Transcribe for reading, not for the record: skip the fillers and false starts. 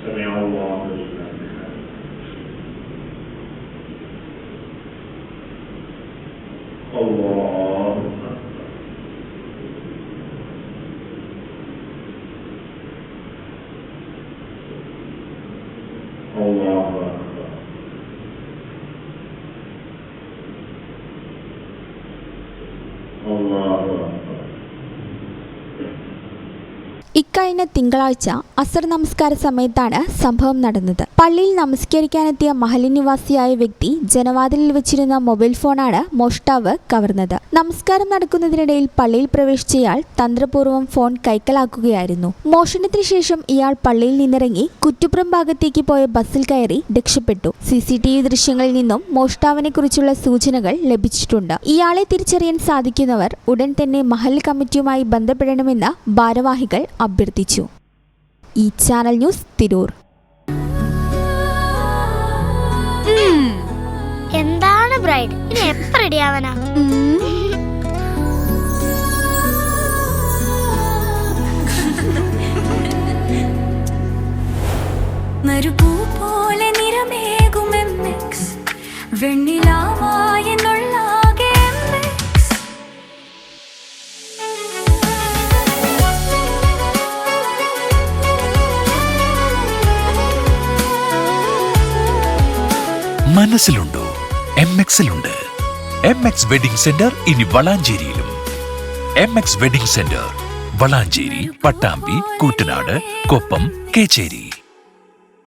سمع الله لمن حمده الله أكبر الله أكبر الله أكبر. ഇക്കഴിഞ്ഞ തിങ്കളാഴ്ച അസർ നമസ്കാര സമയത്താണ് സംഭവം നടന്നത്. പള്ളിയിൽ നമസ്കരിക്കാനെത്തിയ മഹല്ല് നിവാസിയായ വ്യക്തി ജനവാതിലിൽ വെച്ചിരുന്ന മൊബൈൽ ഫോണാണ് മോഷ്ടാവ് കവർന്നത്. നമസ്കാരം നടക്കുന്നതിനിടയിൽ പള്ളിയിൽ പ്രവേശിച്ചയാൾ തന്ത്രപൂർവ്വം ഫോൺ കൈക്കലാക്കുകയായിരുന്നു. മോഷണത്തിന് ശേഷം ഇയാൾ പള്ളിയിൽ നിന്നിറങ്ങി കുറ്റുപുറം ഭാഗത്തേക്ക് പോയ ബസ്സിൽ കയറി രക്ഷപ്പെട്ടു. CCTV ദൃശ്യങ്ങളിൽ നിന്നും മോഷ്ടാവിനെ കുറിച്ചുള്ള സൂചനകൾ ലഭിച്ചിട്ടുണ്ട്. ഇയാളെ തിരിച്ചറിയാൻ സാധിക്കുന്നവർ ഉടൻ തന്നെ മഹല്ല് കമ്മിറ്റിയുമായി ബന്ധപ്പെടണമെന്ന് ഭാരവാഹികൾ അഭ്യർത്ഥിച്ചു. ഈ ചാനൽ ന്യൂസ് തിരൂർ. എന്താണ് ബ്രൈഡ്, ഇനി എപ്പോ റെഡി ആവാനാ? മരുപൂ പോലെ നിറമേകും MX വെണ്ണിലാവായി എന്നുള്ളാകെ MX. മനസ്സിലുണ്ടോ? MX-ലുണ്ട്. MX വെഡിംഗ് സെന്റർ ഇനി വളാഞ്ചേരിയിലും. MX wedding centre Valanchery, Pattambi, Koottanad, Koppam, Kecheri.